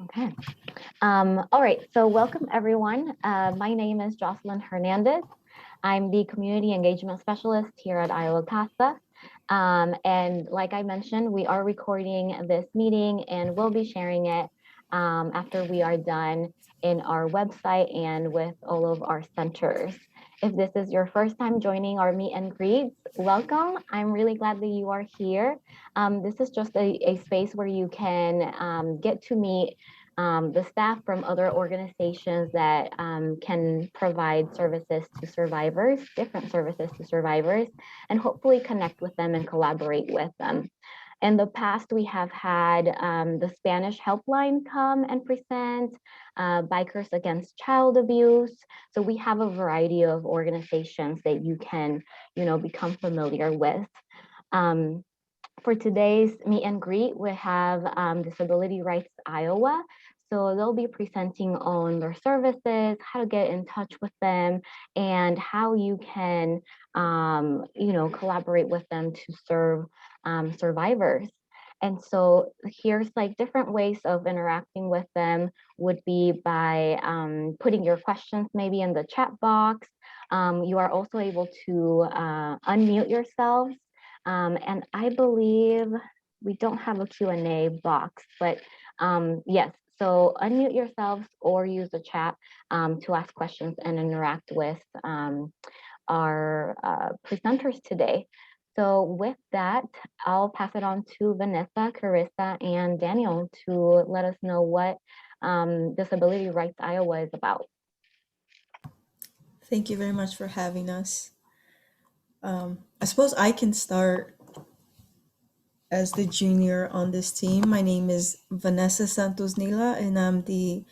Okay. All right. So welcome everyone. My name is Jocelyn Hernandez. I'm the Community Engagement Specialist here at IowaCASA. And like I mentioned, we are recording this meeting and we'll be sharing it after we are done in our website and with all of our centers. If this is your first time joining our meet and greets, welcome. I'm really glad that you are here. This is just a space where you can get to meet the staff from other organizations that can provide services to survivors, different services to survivors, and hopefully connect with them and collaborate with them. In the past, we have had the Spanish Helpline come and present, Bikers Against Child Abuse. So we have a variety of organizations that you can, become familiar with. For today's meet and greet, we have Disability Rights Iowa. So they'll be presenting on their services, how to get in touch with them, and how you can, collaborate with them to serve survivors. And so here's like different ways of interacting with them would be by putting your questions maybe in the chat box. You are also able to unmute yourselves. And I believe we don't have a Q&A box, but yes, so unmute yourselves or use the chat to ask questions and interact with our presenters today. So with that, I'll pass it on to Vanessa, Carissa, and Daniel to let us know what Disability Rights Iowa is about. Thank you very much for having us. I suppose I can start as the junior on this team. My name is Vanessa Santos Nila, and I'm the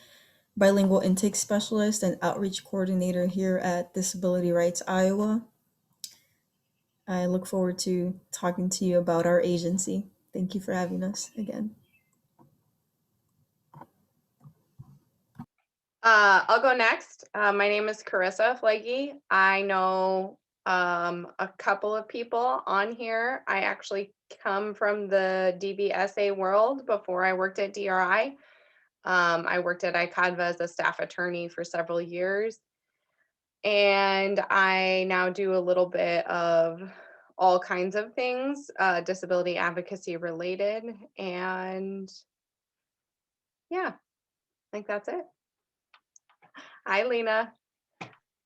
bilingual intake specialist and outreach coordinator here at Disability Rights Iowa. I look forward to talking to you about our agency. Thank you for having us again. I'll go next. My name is Carissa Flaggy. I know a couple of people on here. I actually come from the DBSA world before I worked at DRI. I worked at ICADVA as a staff attorney for several years. And I now do a little bit of all kinds of things, disability advocacy related. And yeah, I think that's it. Hi, Lena.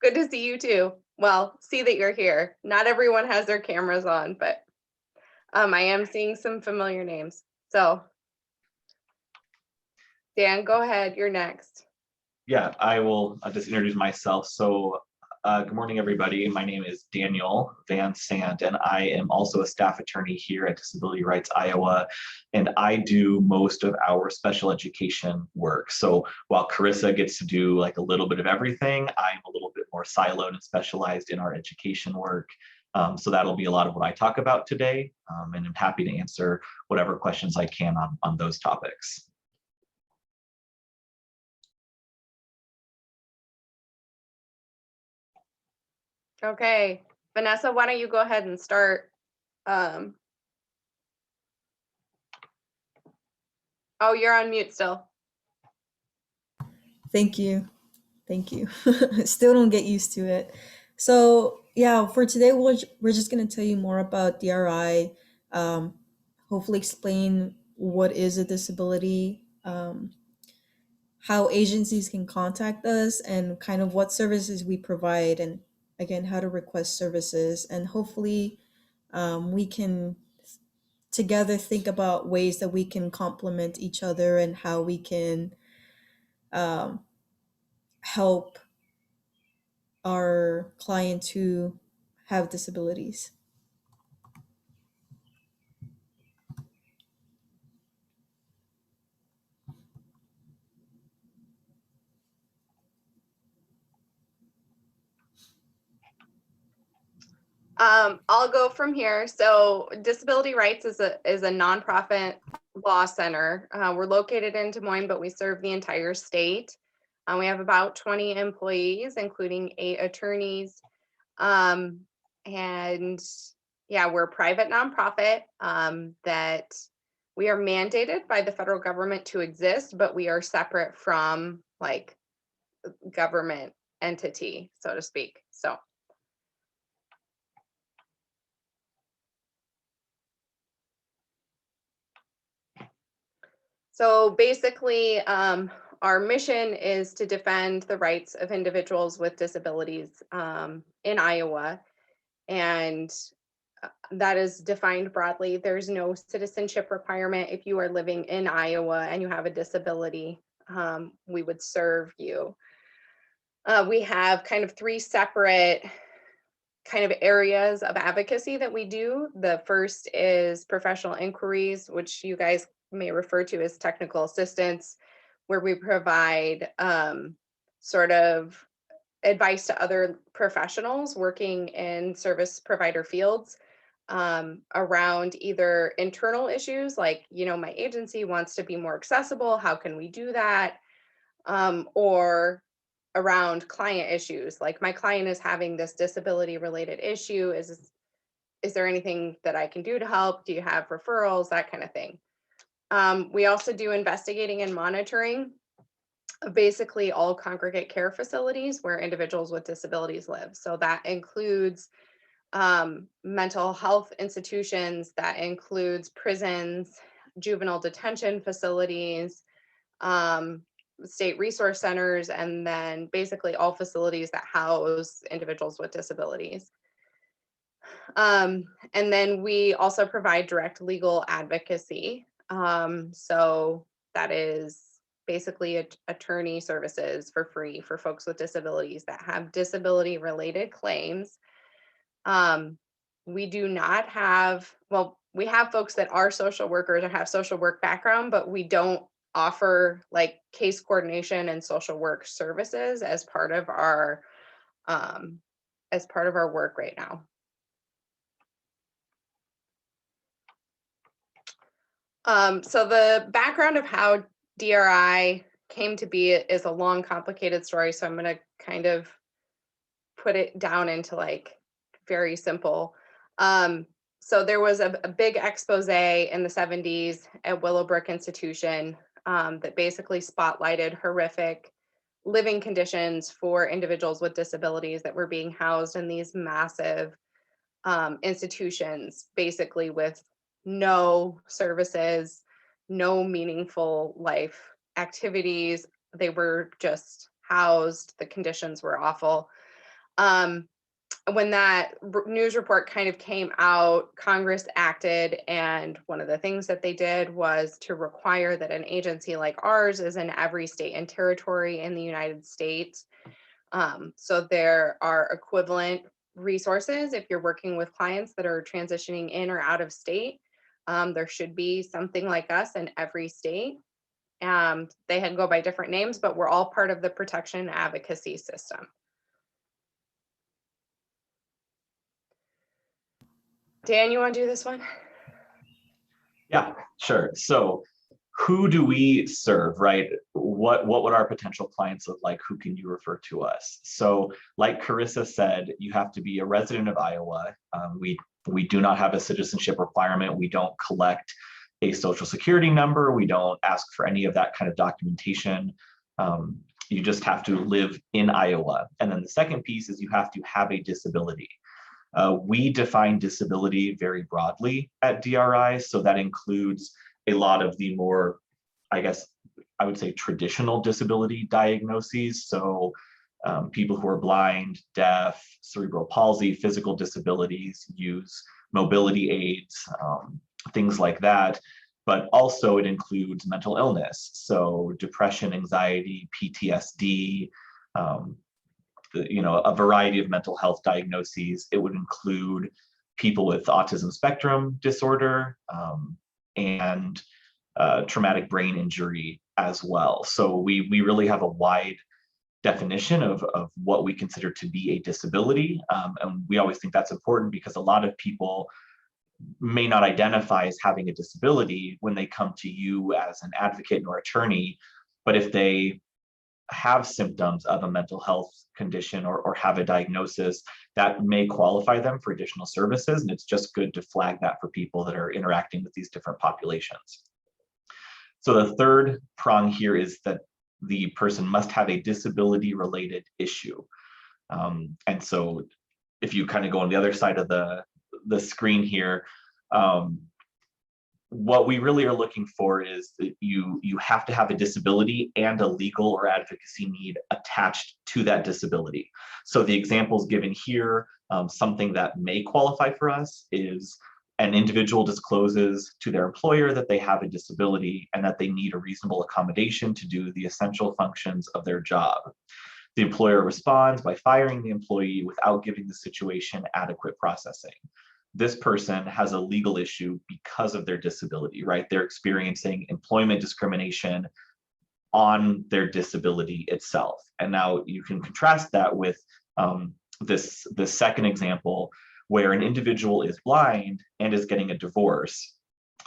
Good to see you too. Well, see that you're here. Not everyone has their cameras on, but I am seeing some familiar names. So Dan, go ahead. You're next. Yeah, I will just introduce myself. So good morning, everybody. My name is Daniel Van Sant, and I am also a staff attorney here at Disability Rights Iowa, and I do most of our special education work. So while Carissa gets to do like a little bit of everything, I'm a little bit more siloed and specialized in our education work. So that'll be a lot of what I talk about today, and I'm happy to answer whatever questions I can on those topics. Okay, Vanessa, why don't you go ahead and start? Oh, you're on mute still. Thank you. Thank you. Still don't get used to it. So yeah, for today, we're just going to tell you more about DRI, hopefully explain what is a disability, how agencies can contact us, and kind of what services we provide, and again, how to request services. And hopefully we can together think about ways that we can complement each other and how we can help our clients who have disabilities. I'll go from here. So Disability Rights is a nonprofit law center. We're located in Des Moines, but we serve the entire state. We have about 20 employees, including 8 attorneys. And yeah, we're a private nonprofit that we are mandated by the federal government to exist, but we are separate from like government entity, so to speak. So basically, our mission is to defend the rights of individuals with disabilities in Iowa. And that is defined broadly. There's no citizenship requirement. If you are living in Iowa and you have a disability, we would serve you. We have kind of three separate kind of areas of advocacy that we do. The first is professional inquiries, which you guys may refer to as technical assistance, where we provide sort of advice to other professionals working in service provider fields around either internal issues like, my agency wants to be more accessible, how can we do that? Or around client issues, like my client is having this disability related issue. Is there anything that I can do to help? Do you have referrals? That kind of thing. We also do investigating and monitoring of basically all congregate care facilities where individuals with disabilities live. So that includes mental health institutions, that includes prisons, juvenile detention facilities, state resource centers, and then basically all facilities that house individuals with disabilities. And then we also provide direct legal advocacy. So that is basically attorney services for free for folks with disabilities that have disability related claims. We do not have, well, we have folks that are social workers or have social work background, but we don't offer like case coordination and social work services as part of our work right now. So the background of how DRI came to be is a long, complicated story. So I'm going to kind of put it down into like very simple. So there was a big expose in the 70s at Willowbrook Institution that basically spotlighted horrific living conditions for individuals with disabilities that were being housed in these massive institutions, basically with no services, no meaningful life activities. They were just housed. The conditions were awful. When that news report kind of came out, Congress acted, and one of the things that they did was to require that an agency like ours is in every state and territory in the United States. So there are equivalent resources if you're working with clients that are transitioning in or out of state. There should be something like us in every state. They had go by different names, but we're all part of the protection advocacy system. Dan, you want to do this one? Yeah, sure. So who do we serve, right? What would our potential clients look like? Who can you refer to us? So like Carissa said, you have to be a resident of Iowa. We do not have a citizenship requirement. We don't collect a social security number. We don't ask for any of that kind of documentation. You just have to live in Iowa. And then the second piece is you have to have a disability. We define disability very broadly at DRI, so that includes a lot of the more, I guess, I would say traditional disability diagnoses. So people who are blind, deaf, cerebral palsy, physical disabilities, use mobility aids, things like that. But also it includes mental illness, so depression, anxiety, PTSD, a variety of mental health diagnoses. It would include people with autism spectrum disorder and traumatic brain injury as well. So we really have a wide definition of what we consider to be a disability. And we always think that's important because a lot of people may not identify as having a disability when they come to you as an advocate or attorney, but if they have symptoms of a mental health condition or have a diagnosis, that may qualify them for additional services. And it's just good to flag that for people that are interacting with these different populations. So the third prong here is that the person must have a disability-related issue. And so if you kind of go on the other side of the screen here, what we really are looking for is that you have to have a disability and a legal or advocacy need attached to that disability. So the examples given here, something that may qualify for us is an individual discloses to their employer that they have a disability and that they need a reasonable accommodation to do the essential functions of their job. The employer responds by firing the employee without giving the situation adequate processing. This person has a legal issue because of their disability, right? They're experiencing employment discrimination on their disability itself. And now you can contrast that with this second example where an individual is blind and is getting a divorce.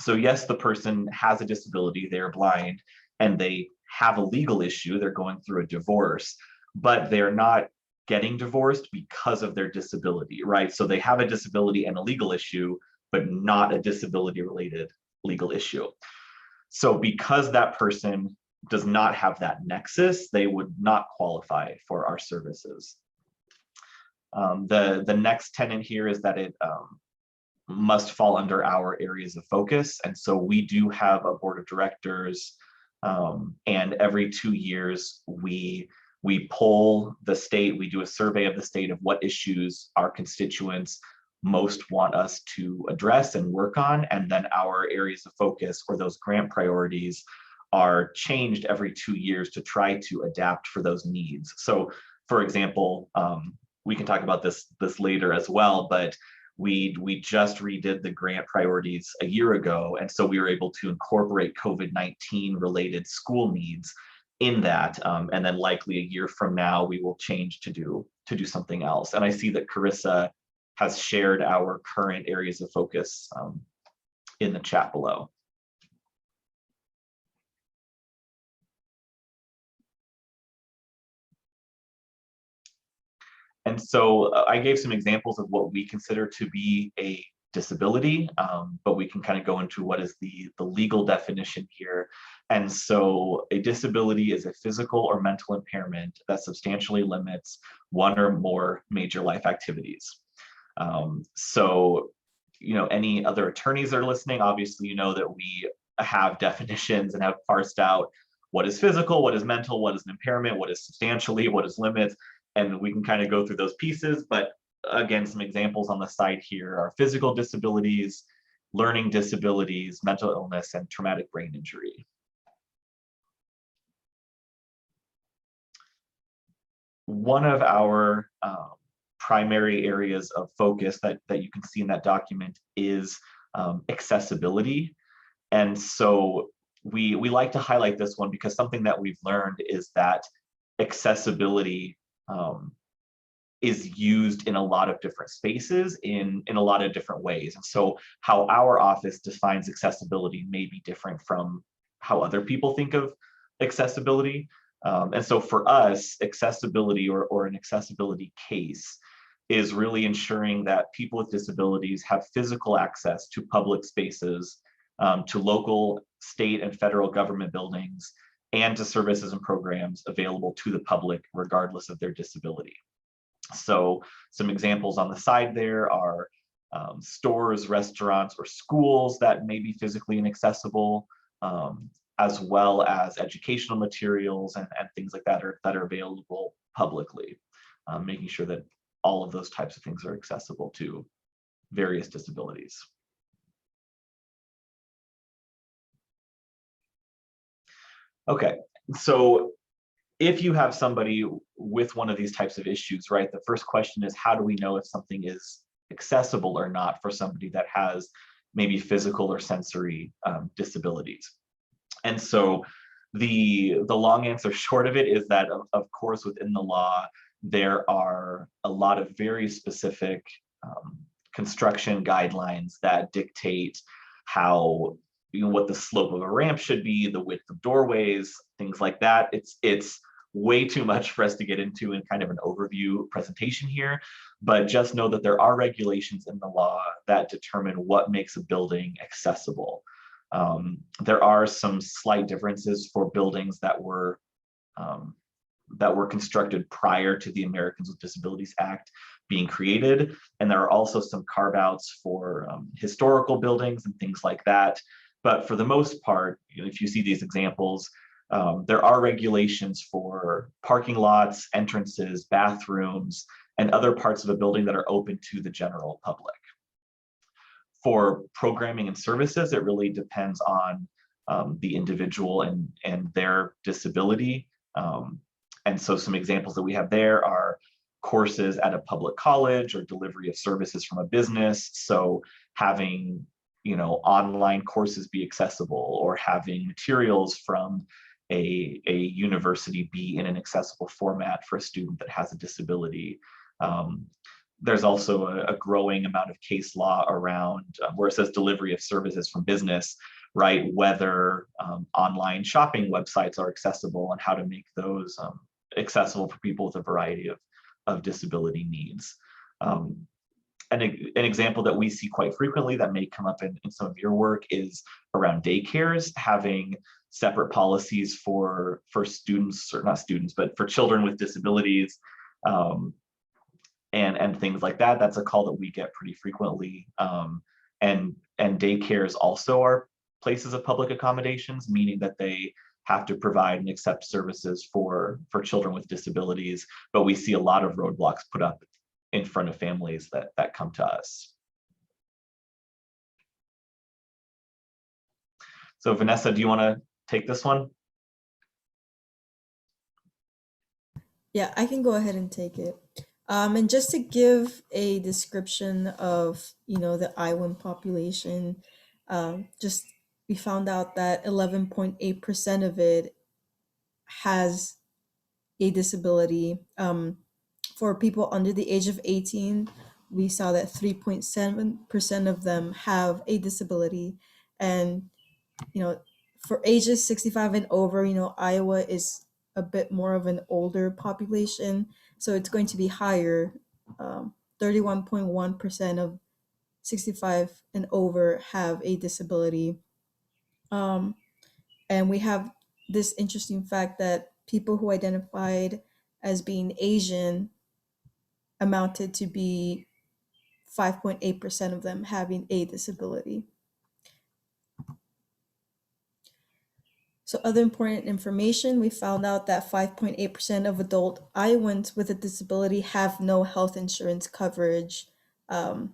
So yes, the person has a disability, they're blind, and they have a legal issue, they're going through a divorce, but they're not getting divorced because of their disability, right? So they have a disability and a legal issue, but not a disability-related legal issue. So because that person does not have that nexus, they would not qualify for our services. The next tenet here is that it must fall under our areas of focus. And so we do have a board of directors, and every 2 years we poll the state, we do a survey of the state of what issues our constituents most want us to address and work on. And then our areas of focus or those grant priorities are changed every 2 years to try to adapt for those needs. So for example, we can talk about this later as well, but we just redid the grant priorities a year ago. And so we were able to incorporate COVID-19 related school needs in that. And then likely a year from now, we will change to do something else. And I see that Carissa has shared our current areas of focus in the chat below. And so I gave some examples of what we consider to be a disability, but we can kind of go into what is the legal definition here. And so a disability is a physical or mental impairment that substantially limits one or more major life activities. So, you know, any other attorneys that are listening, obviously, you know that we have definitions and have parsed out what is physical, what is mental, what is an impairment, what is substantially, what is limits, and we can kind of go through those pieces. But again, some examples on the side here are physical disabilities, learning disabilities, mental illness, and traumatic brain injury. One of our primary areas of focus that you can see in that document is accessibility. And so we like to highlight this one because something that we've learned is that accessibility is used in a lot of different spaces in a lot of different ways. And so how our office defines accessibility may be different from how other people think of accessibility. And so for us, accessibility or an accessibility case is really ensuring that people with disabilities have physical access to public spaces, to local, state, and federal government buildings, and to services and programs available to the public regardless of their disability. So some examples on the side there are stores, restaurants, or schools that may be physically inaccessible, as well as educational materials and things like that are available publicly, making sure that all of those types of things are accessible to various disabilities. Okay, so if you have somebody with one of these types of issues, right, the first question is, how do we know if something is accessible or not for somebody that has maybe physical or sensory disabilities? And so the long answer short of it is that, of course, within the law, there are a lot of very specific construction guidelines that dictate how, you know, what the slope of a ramp should be, the width of doorways, things like that. It's way too much for us to get into in kind of an overview presentation here, but just know that there are regulations in the law that determine what makes a building accessible. There are some slight differences for buildings that were constructed prior to the Americans with Disabilities Act being created. And there are also some carve outs for historical buildings and things like that. But for the most part, if you see these examples, there are regulations for parking lots, entrances, bathrooms, and other parts of a building that are open to the general public. For programming and services, it really depends on the individual and their disability. And so some examples that we have there are courses at a public college or delivery of services from a business. So having, online courses be accessible, or having materials from a university be in an accessible format for a student that has a disability. There's also a growing amount of case law around where it says delivery of services from business, right? Whether online shopping websites are accessible and how to make those accessible for people with a variety of disability needs. An example that we see quite frequently that may come up in some of your work is around daycares, having separate policies for students, or not students, but for children with disabilities, and things like that. That's a call that we get pretty frequently. And daycares also are places of public accommodations, meaning that they have to provide and accept services for children with disabilities, but we see a lot of roadblocks put up in front of families that come to us. So Vanessa, do you want to take this one? Yeah, I can go ahead and take it. And just to give a description of, the Iowan population, just we found out that 11.8% of it has a disability. For people under the age of 18, we saw that 3.7% of them have a disability. And, for ages 65 and over, Iowa is a bit more of an older population, so it's going to be higher. 31.1% of 65 and over have a disability. And we have this interesting fact that people who identified as being Asian amounted to be 5.8% of them having a disability. So other important information, we found out that 5.8% of adult Iowans with a disability have no health insurance coverage. Then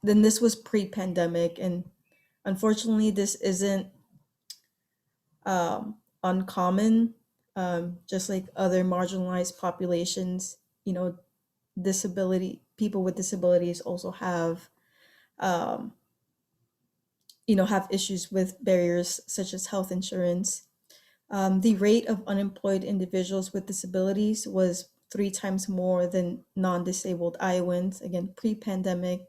this was pre-pandemic, and unfortunately this isn't uncommon. Just like other marginalized populations, people with disabilities also have have issues with barriers such as health insurance. The rate of unemployed individuals with disabilities was 3 times more than non-disabled Iowans, again, pre-pandemic.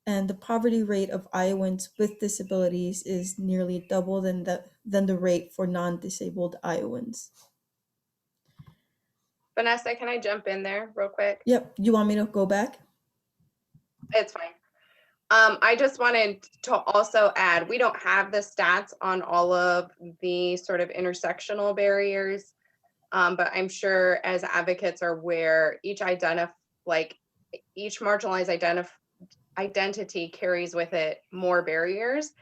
And the poverty rate of Iowans with disabilities is nearly double than the rate for non-disabled Iowans. Vanessa, can I jump in there real quick? Yep. You want me to go back? It's fine. I just wanted to also add, we don't have the stats on all of the sort of intersectional barriers, but I'm sure as advocates are aware, each marginalized identity carries with it more barriers.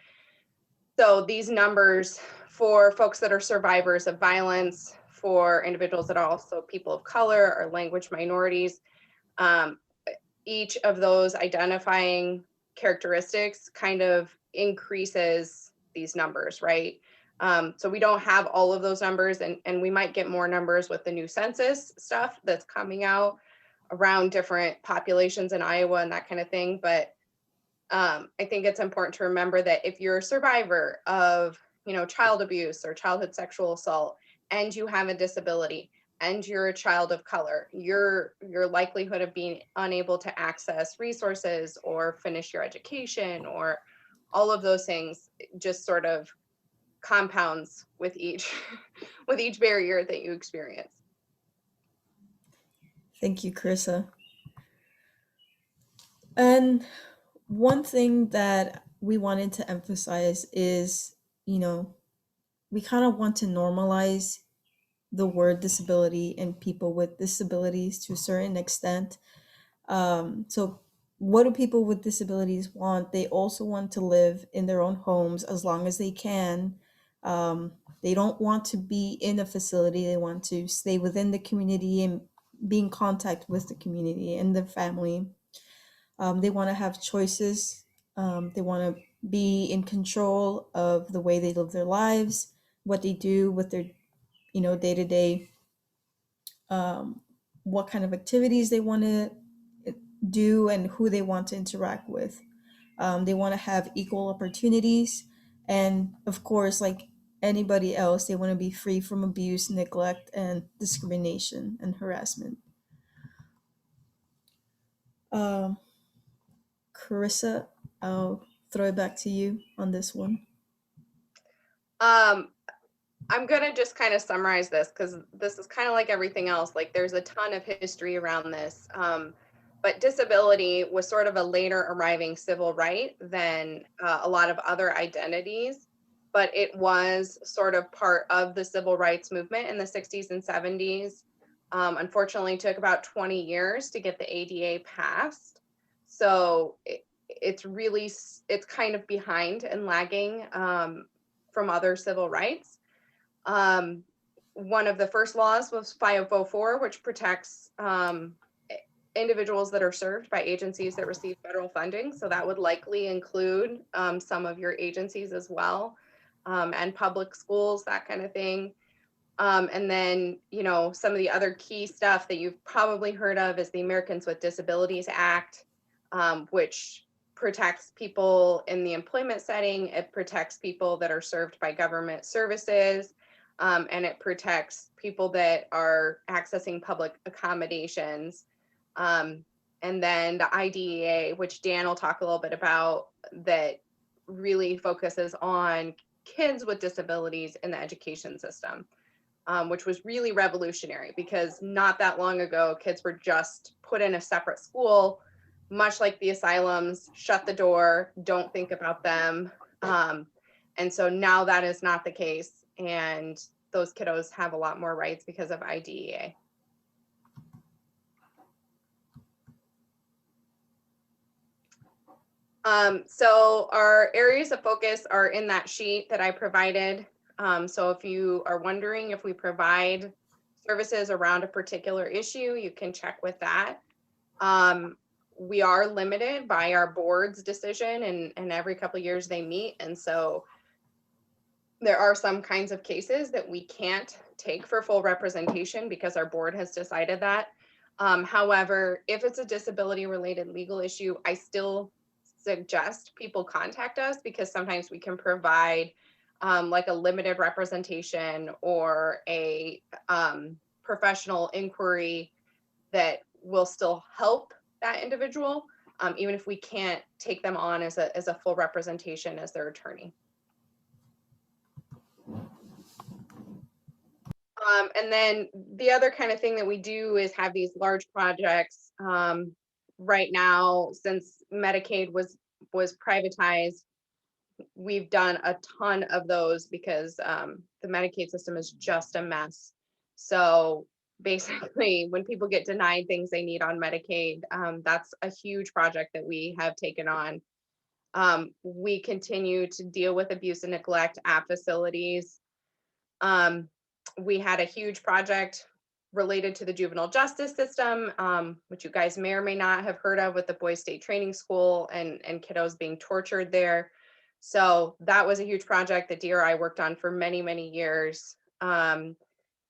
So these numbers for folks that are survivors of violence, for individuals that are also people of color or language minorities, each of those identifying characteristics kind of increases these numbers, right? So we don't have all of those numbers, and we might get more numbers with the new census stuff that's coming out around different populations in Iowa and that kind of thing. But I think it's important to remember that if you're a survivor of, child abuse or childhood sexual assault, and you have a disability, and you're a child of color, your likelihood of being unable to access resources or finish your education or all of those things just sort of compounds with each with each barrier that you experience. Thank you, Carissa. And one thing that we wanted to emphasize is you know, we kind of want to normalize the word disability and people with disabilities to a certain extent. So what do people with disabilities want? They also want to live in their own homes as long as they can. They don't want to be in a facility. They want to stay within the community and be in contact with the community and their family. They want to have choices. They want to be in control of the way they live their lives, what they do with their, day to day, what kind of activities they want to do, and who they want to interact with. They want to have equal opportunities. And of course, like anybody else, they want to be free from abuse, neglect, and discrimination and harassment. Um, Carissa, I'll throw it back to you on this one. Um, I'm gonna just kind of summarize this because this is kind of like everything else. Like there's a ton of history around this. But disability was sort of a later arriving civil right than a lot of other identities. But it was sort of part of the civil rights movement in the 60s and 70s. Unfortunately, it took about 20 years to get the ADA passed. So it's kind of behind and lagging from other civil rights. One of the first laws was 504, which protects individuals that are served by agencies that receive federal funding. So that would likely include some of your agencies as well, and public schools, that kind of thing. And then, some of the other key stuff that you've probably heard of is the Americans with Disabilities Act, which protects people in the employment setting. It protects people that are served by government services, and it protects people that are accessing public accommodations. And then the IDEA, which Dan will talk a little bit about, that really focuses on kids with disabilities in the education system. Which was really revolutionary because not that long ago, kids were just put in a separate school, much like the asylums, shut the door, don't think about them. And so now that is not the case. And those kiddos have a lot more rights because of IDEA. So our areas of focus are in that sheet that I provided. So if you are wondering if we provide services around a particular issue, you can check with that. We are limited by our board's decision, and every couple of years they meet. And so there are some kinds of cases that we can't take for full representation because our board has decided that. However, if it's a disability related legal issue, I still suggest people contact us because sometimes we can provide like a limited representation or a professional inquiry that will still help that individual, even if we can't take them on as a full representation as their attorney. And then the other kind of thing that we do is have these large projects. Right now, since Medicaid was privatized, we've done a ton of those because the Medicaid system is just a mess. So basically, when people get denied things they need on Medicaid, that's a huge project that we have taken on. We continue to deal with abuse and neglect at facilities. We had a huge project related to the juvenile justice system, which you guys may or may not have heard of, with the Boys State Training School and kiddos being tortured there. So that was a huge project that DRI worked on for many, many years. And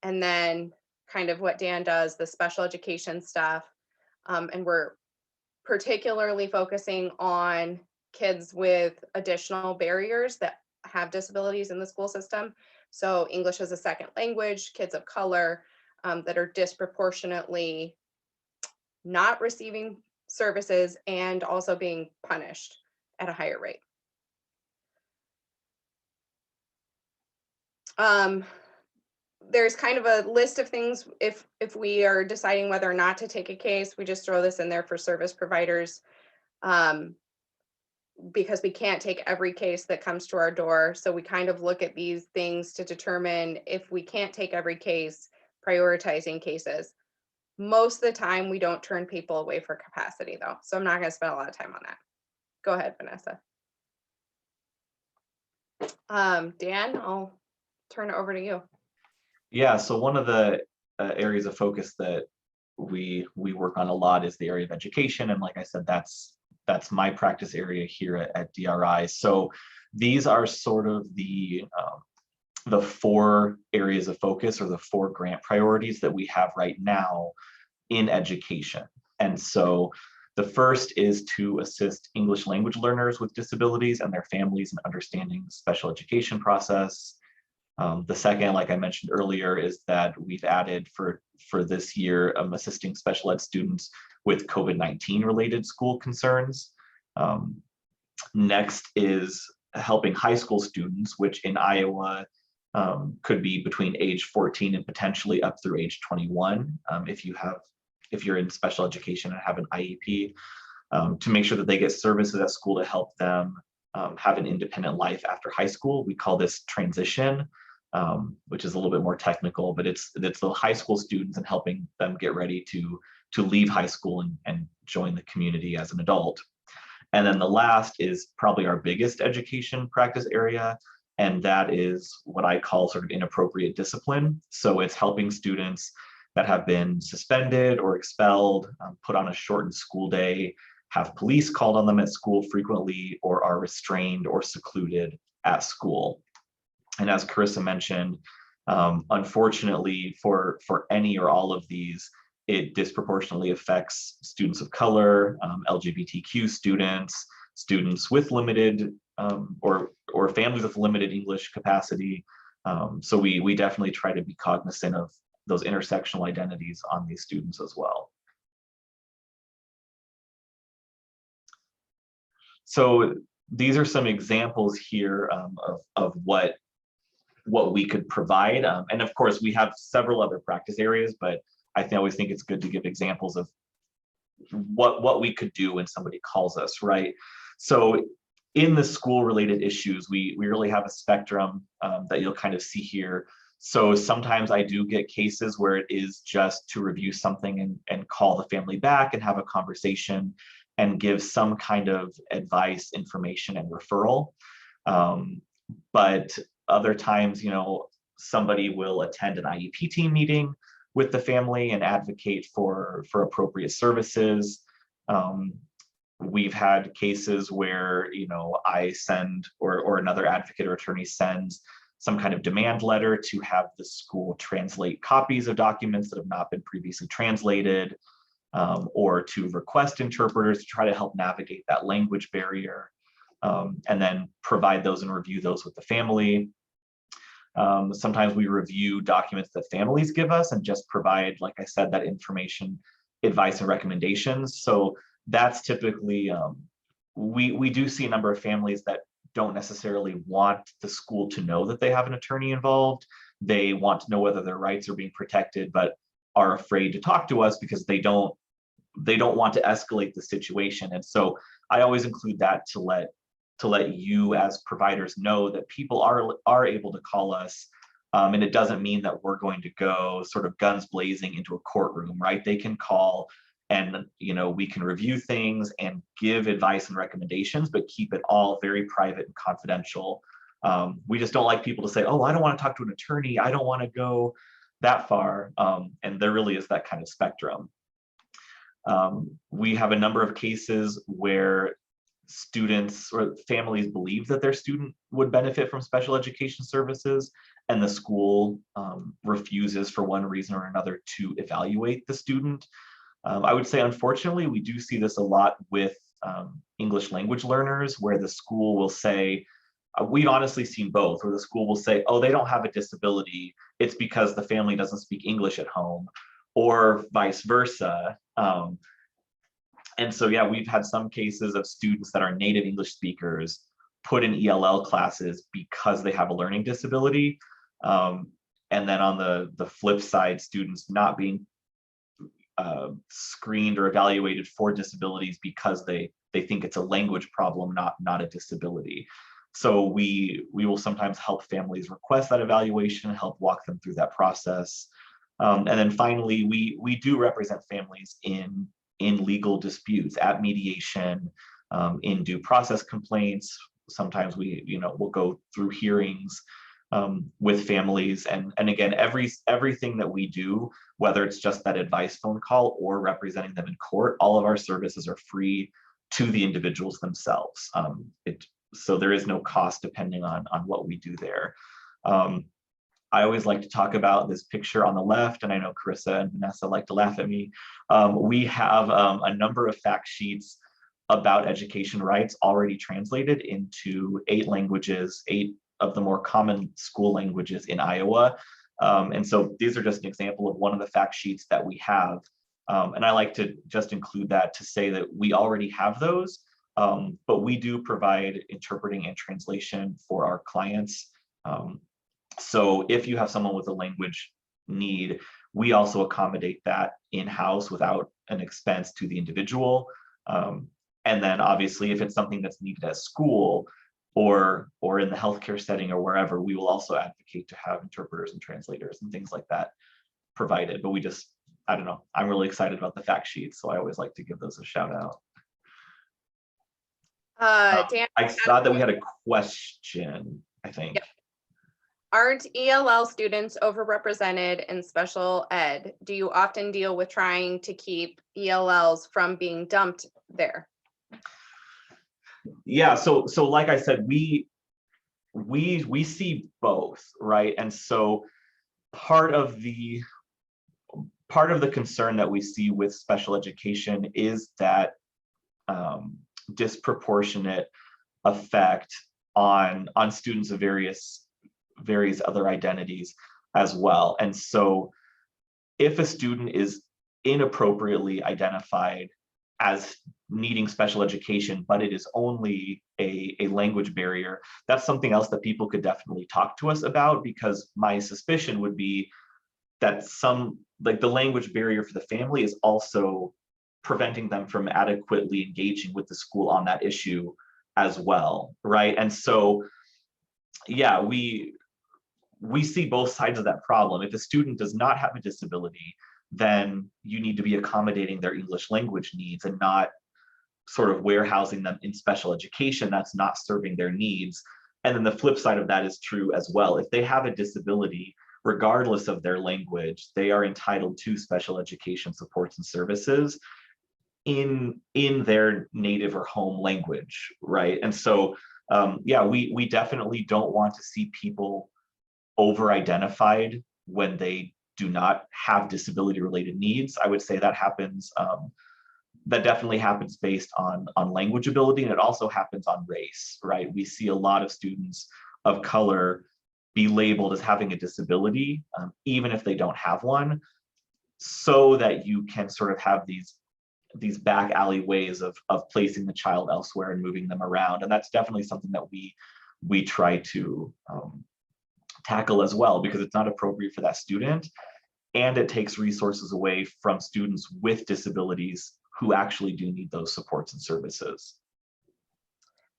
then kind of what Dan does, the special education stuff. And we're particularly focusing on kids with additional barriers that have disabilities in the school system. So English as a second language, kids of color that are disproportionately not receiving services and also being punished at a higher rate. There's kind of a list of things if we are deciding whether or not to take a case. We just throw this in there for service providers. because we can't take every case that comes to our door. So we kind of look at these things to determine if we can't take every case, prioritizing cases. Most of the time, we don't turn people away for capacity though. So I'm not going to spend a lot of time on that. Go ahead, Vanessa. Dan, I'll turn it over to you. Yeah, so one of the areas of focus that we work on a lot is the area of education, and like I said, that's my practice area here at DRI. So these are sort of the 4 areas of focus, or the 4 grant priorities that we have right now in education. And so the first is to assist English language learners with disabilities and their families in understanding the special education process. The second, like I mentioned earlier, is that we've added for this year assisting special ed students with COVID-19 related school concerns. Next is helping high school students, which in Iowa could be between age 14 and potentially up through age 21, if you're in special education and have an IEP, to make sure that they get services at school to help them have an independent life after high school. We call this transition, which is a little bit more technical, but it's the high school students and helping them get ready to leave high school and join the community as an adult. And then the last is probably our biggest education practice area, and that is what I call sort of inappropriate discipline. So it's helping students that have been suspended or expelled, put on a shortened school day, have police called on them at school frequently, or are restrained or secluded at school. And as Carissa mentioned, unfortunately for any or all of these, it disproportionately affects students of color, LGBTQ students, students with limited or families with limited English capacity. So we definitely try to be cognizant of those intersectional identities on these students as well. So these are some examples here of what we could provide. And of course, we have several other practice areas, but I always think it's good to give examples of what we could do when somebody calls us, right? So in the school related issues, we really have a spectrum that you'll kind of see here. So sometimes I do get cases where it is just to review something and call the family back and have a conversation and give some kind of advice, information, and referral. But other times, somebody will attend an IEP team meeting with the family and advocate for appropriate services. We've had cases where, I send or another advocate or attorney sends some kind of demand letter to have the school translate copies of documents that have not been previously translated, or to request interpreters to try to help navigate that language barrier, and then provide those and review those with the family. Sometimes we review documents that families give us and just provide, like I said, that information, advice, and recommendations. So that's typically, we do see a number of families that don't necessarily want the school to know that they have an attorney involved. They want to know whether their rights are being protected, but are afraid to talk to us because they don't want to escalate the situation. And so I always include that to let you as providers know that people are able to call us, and it doesn't mean that we're going to go sort of guns blazing into a courtroom, right? They can call and we can review things and give advice and recommendations, but keep it all very private and confidential. We just don't like people to say, oh, I don't want to talk to an attorney, I don't want to go that far. And there really is that kind of spectrum. We have a number of cases where students or families believe that their student would benefit from special education services, and the school refuses for one reason or another to evaluate the student. I would say, unfortunately, we do see this a lot with English language learners, where the school will say, we've honestly seen both, where the school will say, oh, they don't have a disability, it's because the family doesn't speak English at home, or vice versa. And so, yeah, we've had some cases of students that are native English speakers put in ELL classes because they have a learning disability. And then on the flip side, students not being screened or evaluated for disabilities because they they think it's a language problem, not a disability. So we will sometimes help families request that evaluation, help walk them through that process. And then finally, we do represent families in legal disputes, at mediation, in due process complaints. Sometimes we'll go through hearings with families, and again, everything that we do, whether it's just that advice phone call or representing them in court, all of our services are free to the individuals themselves. So there is no cost depending on what we do there. I always like to talk about this picture on the left, and I know Carissa and Vanessa like to laugh at me. We have a number of fact sheets about education rights already translated into 8 languages, 8 of the more common school languages in Iowa. And so these are just an example of one of the fact sheets that we have. And I like to just include that to say that we already have those, but we do provide interpreting and translation for our clients. So if you have someone with a language need, we also accommodate that in-house without an expense to the individual. And then obviously, if it's something that's needed at school or in the healthcare setting or wherever, we will also advocate to have interpreters and translators and things like that provided. But I don't know, I'm really excited about the fact sheets, so I always like to give those a shout out. Dan, I saw that we had a question, I think. Yep. Aren't ELL students overrepresented in special ed? Do you often deal with trying to keep ELLs from being dumped there? Yeah, so like I said, we see both, right? And so part of the concern that we see with special education is that disproportionate effect on students of various other identities as well. And so if a student is inappropriately identified as needing special education, but it is only a language barrier, that's something else that people could definitely talk to us about, because my suspicion would be that the language barrier for the family is also preventing them from adequately engaging with the school on that issue as well, right? And so, yeah, we see both sides of that problem. If a student does not have a disability, then you need to be accommodating their English language needs and not sort of warehousing them in special education that's not serving their needs. And then the flip side of that is true as well. If they have a disability, regardless of their language, they are entitled to special education supports and services in their native or home language, right? And so, yeah, we definitely don't want to see people over-identified when they do not have disability-related needs. I would say that happens, that definitely happens based on language ability, and it also happens on race, right? We see a lot of students of color be labeled as having a disability, even if they don't have one, so that you can sort of have these back alley ways of placing the child elsewhere and moving them around. And that's definitely something that we try to tackle as well, because it's not appropriate for that student, and it takes resources away from students with disabilities who actually do need those supports and services.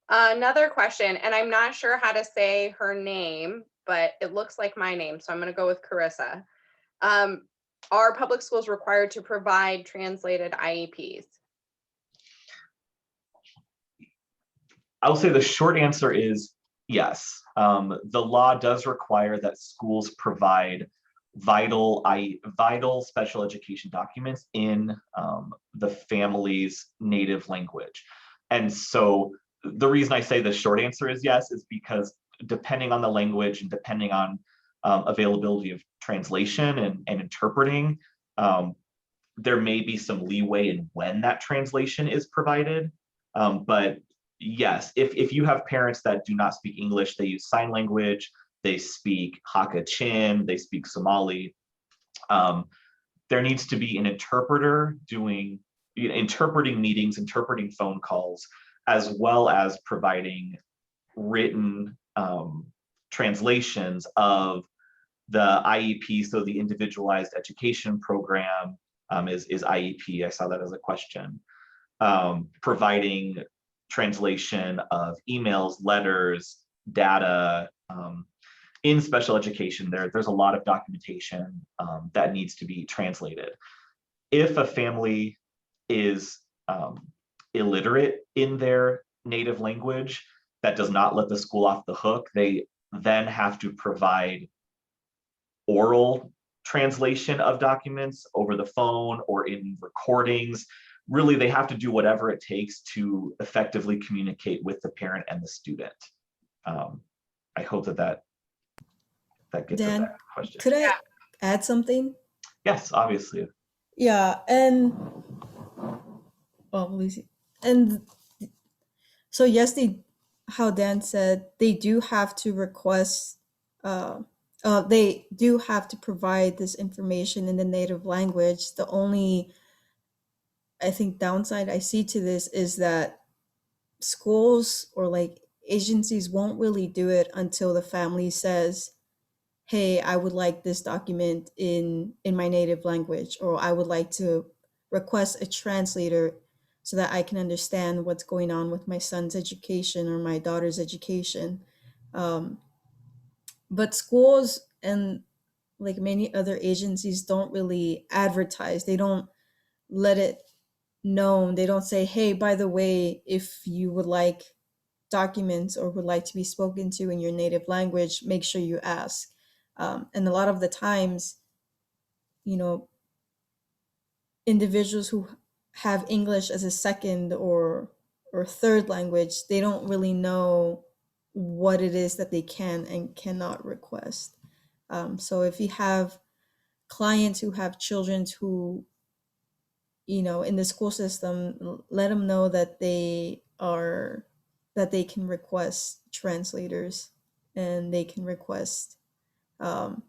Another question, and I'm not sure how to say her name, but it looks like my name, so I'm going to go with Carissa. Are public schools required to provide translated IEPs? I'll say the short answer is yes. The law does require that schools provide vital special education documents in the family's native language. And so the reason I say the short answer is yes is because depending on the language and depending on availability of translation and interpreting, there may be some leeway in when that translation is provided. But yes, if you have parents that do not speak English, they use sign language, they speak Hakka Chin, they speak Somali, there needs to be an interpreter interpreting meetings, interpreting phone calls, as well as providing written translations of the IEP. So the individualized education program is IEP. I saw that as a question. providing translation of emails, letters, data. In special education, there's a lot of documentation that needs to be translated. If a family is illiterate in their native language, that does not let the school off the hook. They then have to provide oral translation of documents over the phone or in recordings. Really, they have to do whatever it takes to effectively communicate with the parent and the student. I hope that gets at Dan, that question. could I add something? Yes, obviously. Yeah, and Lucy, and so yes, how Dan said, they do have to request, they do have to provide this information in the native language. The only, I think, downside I see to this is that schools or like agencies won't really do it until the family says, hey, I would like this document in my native language, or I would like to request a translator so that I can understand what's going on with my son's education or my daughter's education. um, but schools and like many other agencies don't really advertise. They don't let it known. They don't say, hey, by the way, if you would like documents or would like to be spoken to in your native language, make sure you ask. And a lot of the times, you know, individuals who have English as a second or third language, they don't really know what it is that they can and cannot request. So if you have clients who have children who, you know, in the school system, let them know that they can request translators and they can request um,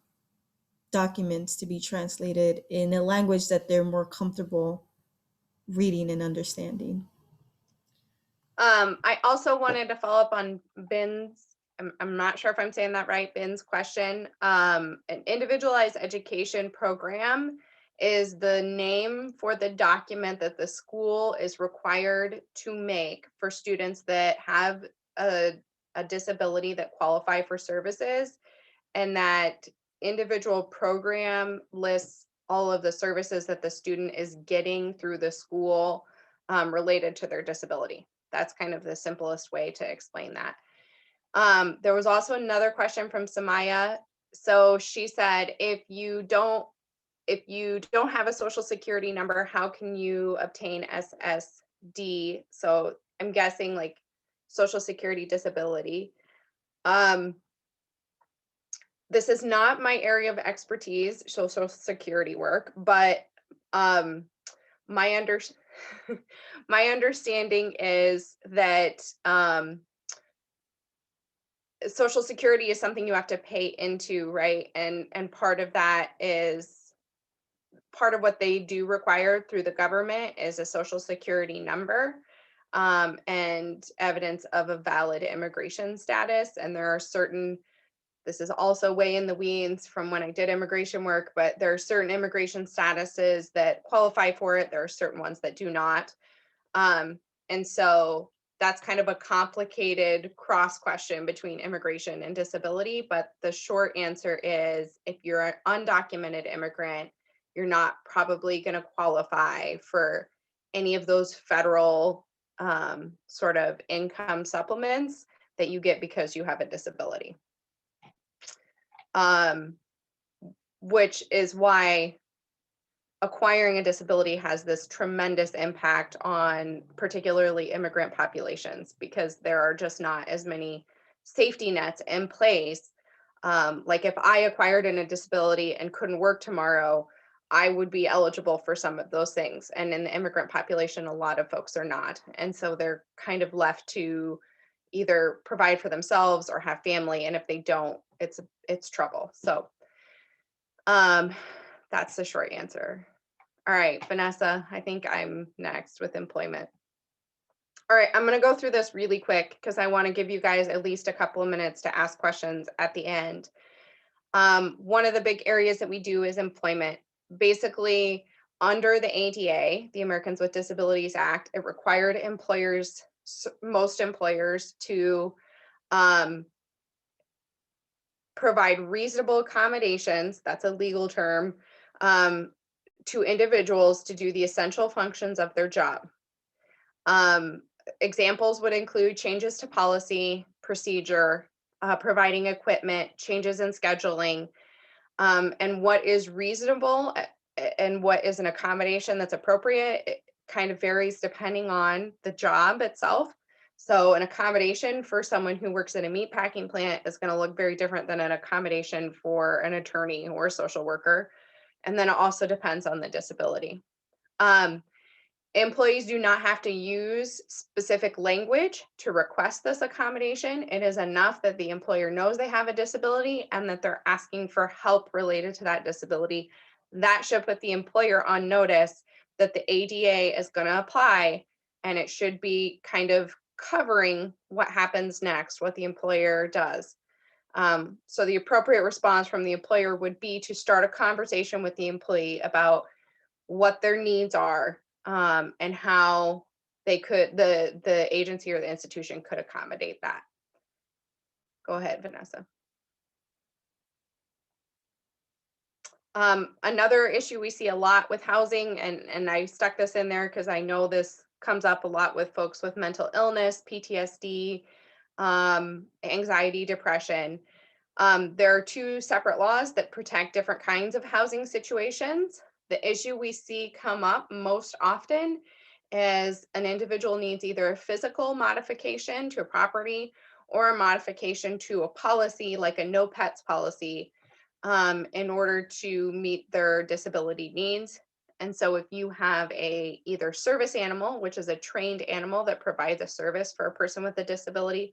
documents to be translated in a language that they're more comfortable reading and understanding. I also wanted to follow up on Ben's, I'm not sure if I'm saying that right, Ben's question. An individualized education program is the name for the document that the school is required to make for students that have a disability that qualify for services, and that individual program lists all of the services that the student is getting through the school related to their disability. That's kind of the simplest way to explain that. There was also another question from Samaya. So she said, if you don't have a social security number, how can you obtain SSD? So I'm guessing like social security disability. This is not my area of expertise, social security work, but my understanding is that social security is something you have to pay into, right? And part of that is part of what they do require through the government is a social security number and evidence of a valid immigration status. And there are certain, this is also way in the weeds from when I did immigration work, but there are certain immigration statuses that qualify for it. There are certain ones that do not. And so that's kind of a complicated cross question between immigration and disability. But the short answer is, if you're an undocumented immigrant, you're not probably going to qualify for any of those federal sort of income supplements that you get because you have a disability. Which is why acquiring a disability has this tremendous impact on particularly immigrant populations, because there are just not as many safety nets in place. Like if I acquired a disability and couldn't work tomorrow, I would be eligible for some of those things. And in the immigrant population, a lot of folks are not. And so they're kind of left to either provide for themselves or have family. And if they don't, it's trouble. So that's the short answer. All right, Vanessa, I think I'm next with employment. All right, I'm going to go through this really quick because I want to give you guys at least a couple of minutes to ask questions at the end. One of the big areas that we do is employment. Basically, under the ADA, the Americans with Disabilities Act, it required employers, most employers, to provide reasonable accommodations, that's a legal term, to individuals to do the essential functions of their job. Examples would include changes to policy, procedure, providing equipment, changes in scheduling, and what is reasonable and what is an accommodation that's appropriate. It kind of varies depending on the job itself. So an accommodation for someone who works in a meat packing plant is going to look very different than an accommodation for an attorney or a social worker. And then it also depends on the disability. Employees do not have to use specific language to request this accommodation. It is enough that the employer knows they have a disability and that they're asking for help related to that disability. That should put the employer on notice that the ADA is going to apply, and it should be kind of covering what happens next, what the employer does. So the appropriate response from the employer would be to start a conversation with the employee about what their needs are, and how the agency or the institution could accommodate that. Go ahead, Vanessa. Another issue we see a lot with housing, and I stuck this in there because I know this comes up a lot with folks with mental illness, PTSD, anxiety, depression. There are two separate laws that protect different kinds of housing situations. The issue we see come up most often is an individual needs either a physical modification to a property or a modification to a policy, like a no pets policy, in order to meet their disability needs. And so if you have a either service animal, which is a trained animal that provides a service for a person with a disability,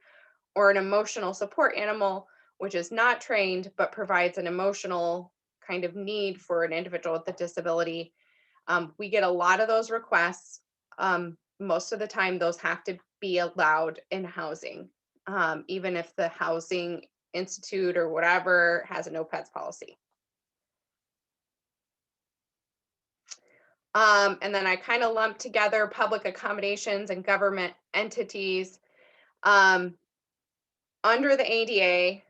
or an emotional support animal, which is not trained but provides an emotional kind of need for an individual with a disability, we get a lot of those requests. Most of the time, those have to be allowed in housing, even if the housing institute or whatever has a no pets policy. And then I kind of lumped together public accommodations and government entities. Under the ADA,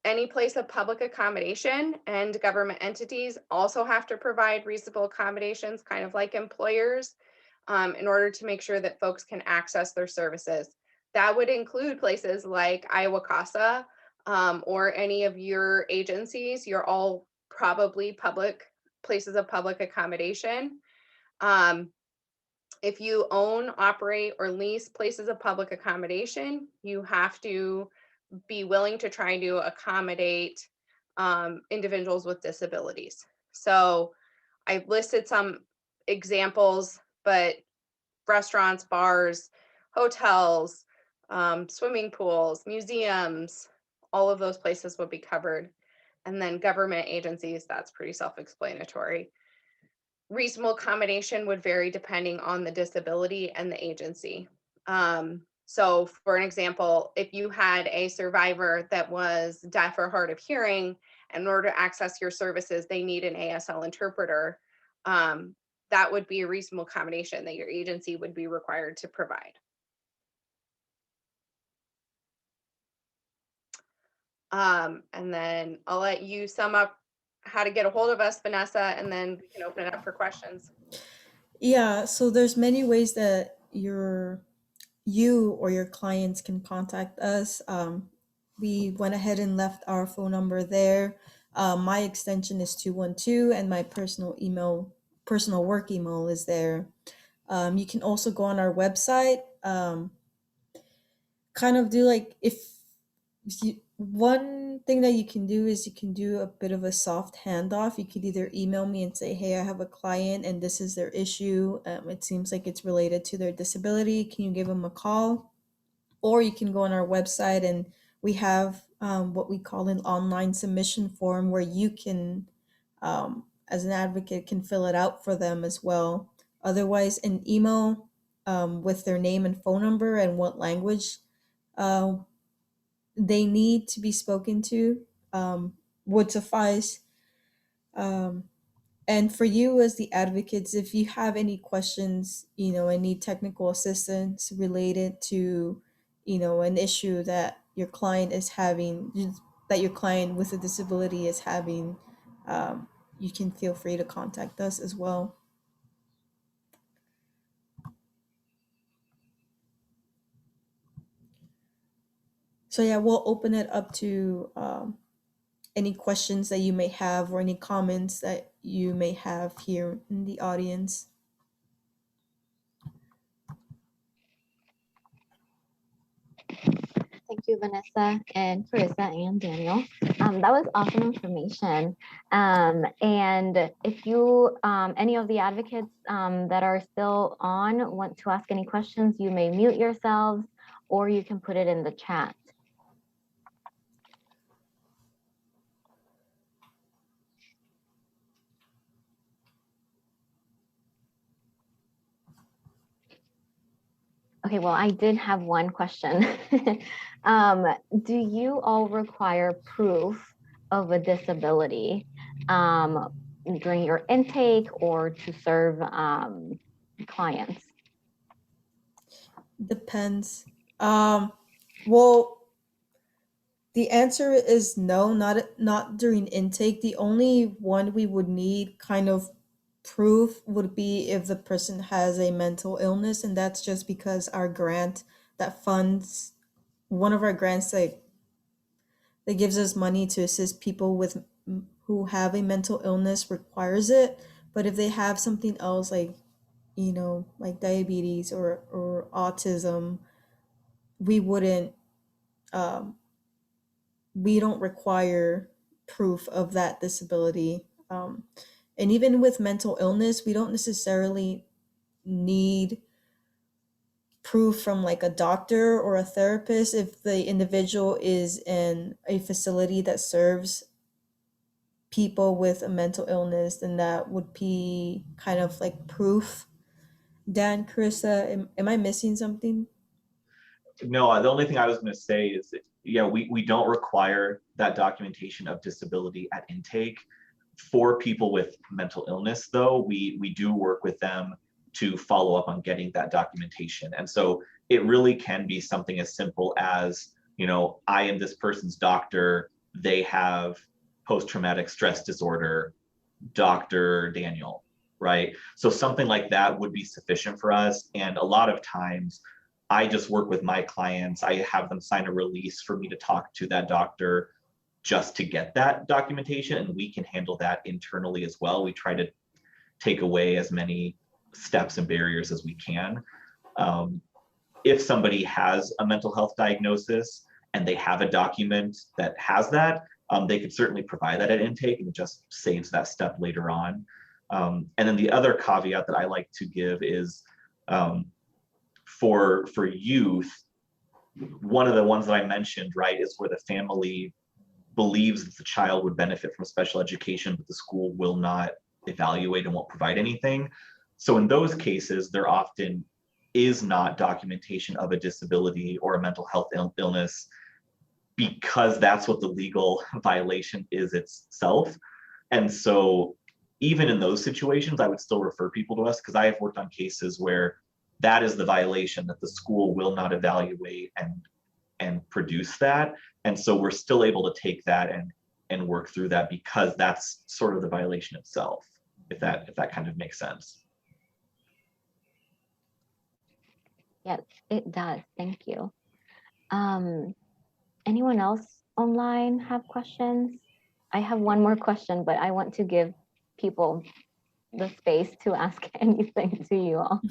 any place of public accommodation and government entities also have to provide reasonable accommodations, kind of like employers, in order to make sure that folks can access their services. That would include places like IowaCASA, or any of your agencies. You're all probably public places of public accommodation. If you own, operate, or lease places of public accommodation, you have to be willing to try to accommodate individuals with disabilities. So I listed some examples, but restaurants, bars, hotels, swimming pools, museums, all of those places would be covered. And then government agencies, that's pretty self-explanatory. Reasonable accommodation would vary depending on the disability and the agency. So for an example, if you had a survivor that was deaf or hard of hearing, in order to access your services, they need an ASL interpreter. That would be a reasonable accommodation that your agency would be required to provide. And then I'll let you sum up how to get a hold of us, Vanessa, and then we can open it up for questions. Yeah, so there's many ways that you or your clients can contact us. We went ahead and left our phone number there. My extension is 212, and my personal work email is there. You can also go on our website, kind of do like one thing that you can do is you can do a bit of a soft handoff. You could either email me and say, hey, I have a client and this is their issue. It seems like it's related to their disability. Can you give them a call? Or you can go on our website and we have what we call an online submission form where you can, as an advocate, can fill it out for them as well. Otherwise, an email with their name and phone number and what language uh, they need to be spoken to would suffice. Um, And for you as the advocates, if you have any questions, any technical assistance related to, an issue that your client is having, that your client with a disability is having, you can feel free to contact us as well. So yeah, we'll open it up to any questions that you may have or any comments that you may have here in the audience. Thank you, Vanessa and Carissa and Daniel. That was awesome information. And if you, any of the advocates that are still on want to ask any questions, you may mute yourselves or you can put it in the chat. Okay, well, I did have one question. Do you all require proof of a disability during your intake or to serve clients? Depends. Well, the answer is no, not during intake. The only one we would need kind of proof would be if the person has a mental illness, and that's just because our grant that funds one of our grants that gives us money to assist people with who have a mental illness requires it. But if they have something else like like diabetes or autism, we wouldn't um, we don't require proof of that disability. And even with mental illness, we don't necessarily need proof from like a doctor or a therapist if the individual is in a facility that serves people with a mental illness, then that would be kind of like proof. Dan, Carissa, am I missing something? No, the only thing I was going to say is that, yeah, we don't require that documentation of disability at intake. For people with mental illness, though, we do work with them to follow up on getting that documentation. And so it really can be something as simple as, I am this person's doctor, they have post-traumatic stress disorder, Dr. Daniel, right? So something like that would be sufficient for us. And a lot of times I just work with my clients. I have them sign a release for me to talk to that doctor just to get that documentation, and we can handle that internally as well. We try to take away as many steps and barriers as we can. If somebody has a mental health diagnosis and they have a document that has that, they could certainly provide that at intake, and it just saves that step later on. And then the other caveat that I like to give is for youth, one of the ones that I mentioned, right, is where the family believes that the child would benefit from special education, but the school will not evaluate and won't provide anything. So in those cases, there often is not documentation of a disability or a mental health illness, because that's what the legal violation is itself. And so even in those situations, I would still refer people to us, because I have worked on cases where that is the violation, that the school will not evaluate and produce that. And so we're still able to take that and work through that, because that's sort of the violation itself, if that kind of makes sense. Yes, it does. Thank you. Anyone else online have questions? I have one more question, but I want to give people the space to ask anything to you all.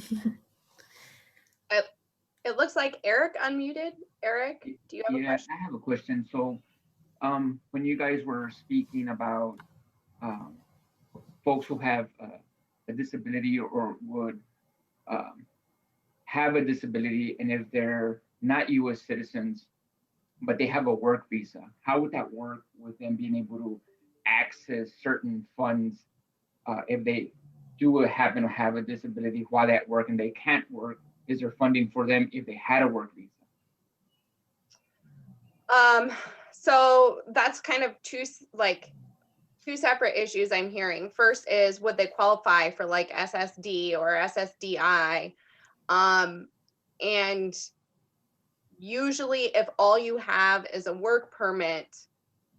It looks like Eric unmuted. Eric, do you have a question? I have a question. So when you guys were speaking about folks who have a disability or would have a disability, and if they're not U.S. citizens, but they have a work visa, how would that work with them being able to access certain funds if they do happen to have a disability while at work and they can't work? Is there funding for them if they had a work visa? So that's kind of two two separate issues I'm hearing. First is, would they qualify for like SSD or SSDI? And usually if all you have is a work permit,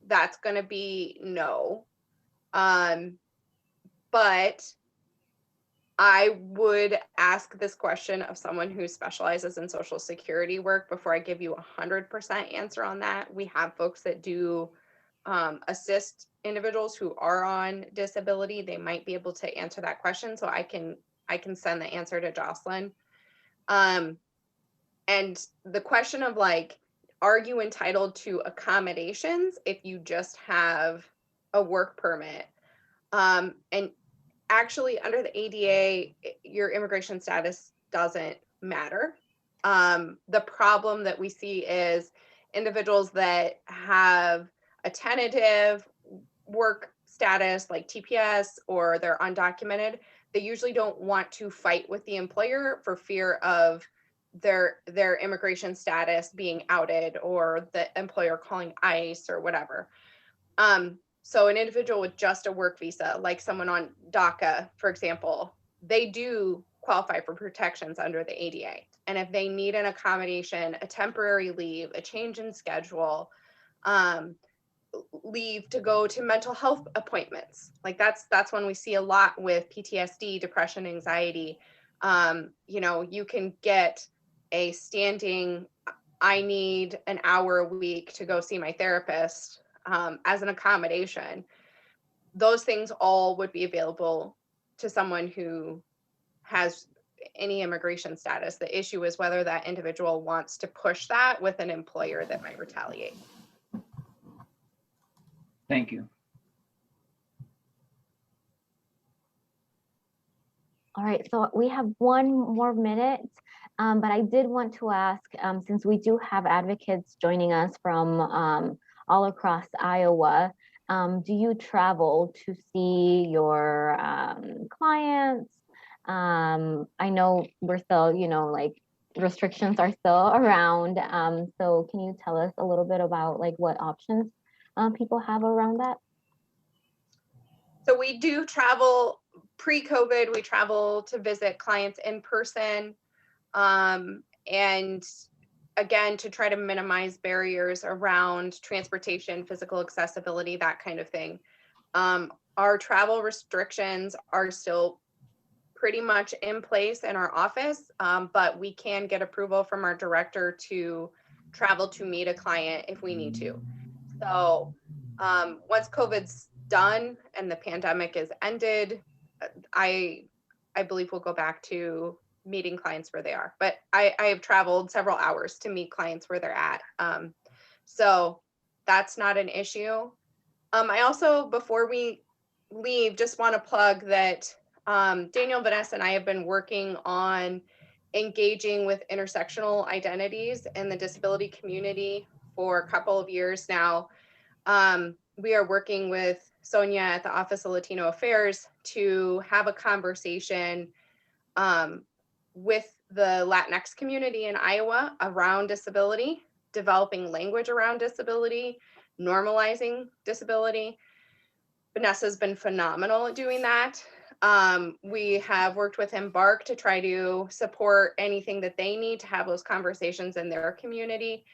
that's going to be no. But I would ask this question of someone who specializes in Social Security work before I give you 100% answer on that. We have folks that do assist individuals who are on disability. They might be able to answer that question, so I can send the answer to Jocelyn. And the question of like, are you entitled to accommodations if you just have a work permit? And actually, under the ADA, your immigration status doesn't matter. The problem that we see is individuals that have a tentative work status like TPS or they're undocumented, they usually don't want to fight with the employer for fear of their immigration status being outed or the employer calling ICE or whatever. So an individual with just a work visa, like someone on DACA, for example, they do qualify for protections under the ADA. And if they need an accommodation, a temporary leave, a change in schedule, leave to go to mental health appointments, like that's when we see a lot with PTSD, depression, anxiety. You can get a standing, I need an hour a week to go see my therapist, as an accommodation. Those things all would be available to someone who has any immigration status. The issue is whether that individual wants to push that with an employer that might retaliate. Thank you. All right, so we have one more minute, but I did want to ask, since we do have advocates joining us from all across Iowa, do you travel to see your clients? I know we're still, like restrictions are still around. So can you tell us a little bit about like what options people have around that? So we do travel. Pre-COVID, we travel to visit clients in person. And again, to try to minimize barriers around transportation, physical accessibility, that kind of thing. Our travel restrictions are still pretty much in place in our office, but we can get approval from our director to travel to meet a client if we need to. So once COVID's done and the pandemic is ended, I believe we'll go back to meeting clients where they are. But I have traveled several hours to meet clients where they're at. So that's not an issue. I also, before we leave, just want to plug that Daniel, Vanessa, and I have been working on engaging with intersectional identities in the disability community for a couple of years now. We are working with Sonia at the Office of Latino Affairs to have a conversation with the Latinx community in Iowa around disability, developing language around disability, normalizing disability. Vanessa's been phenomenal at doing that. We have worked with Embark to try to support anything that they need to have those conversations in their community.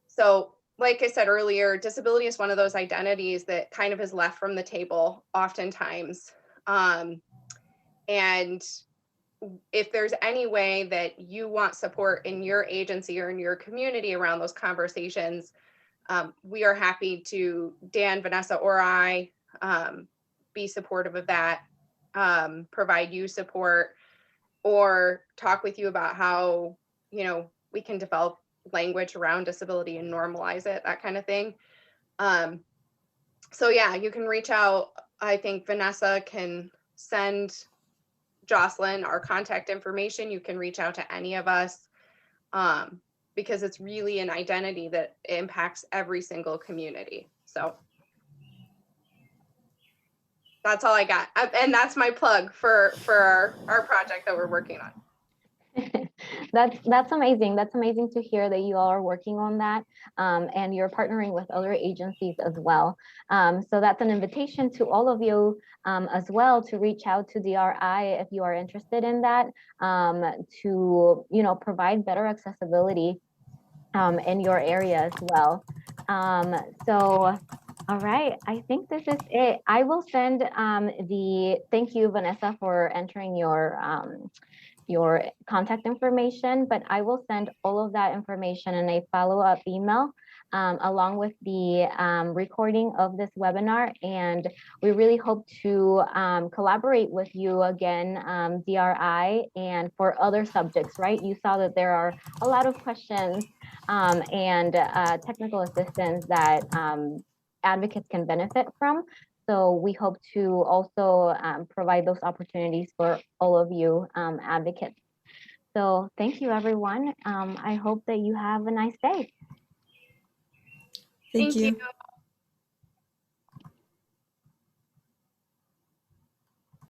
So like I said earlier, disability is one of those identities that kind of is left from the table oftentimes. And if there's any way that you want support in your agency or in your community around those conversations, we are happy to, Dan, Vanessa, or I, be supportive of that, provide you support, or talk with you about how, we can develop language around disability and normalize it, that kind of thing. So yeah, you can reach out. I think Vanessa can send Jocelyn our contact information. You can reach out to any of us, because it's really an identity that impacts every single community. So that's all I got. And that's my plug for our project that we're working on. That's amazing. That's amazing to hear that you all are working on that, and you're partnering with other agencies as well. So that's an invitation to all of you as well to reach out to DRI if you are interested in that, to provide better accessibility in your area as well. So, all right, I think this is it. I will send thank you, Vanessa, for entering your contact information, but I will send all of that information in a follow-up email along with the recording of this webinar. And we really hope to collaborate with you again, DRI, and for other subjects, right? You saw that there are a lot of questions and technical assistance that advocates can benefit from. So we hope to also provide those opportunities for all of you advocates. So thank you, everyone. I hope that you have a nice day. Thank Thank you. you.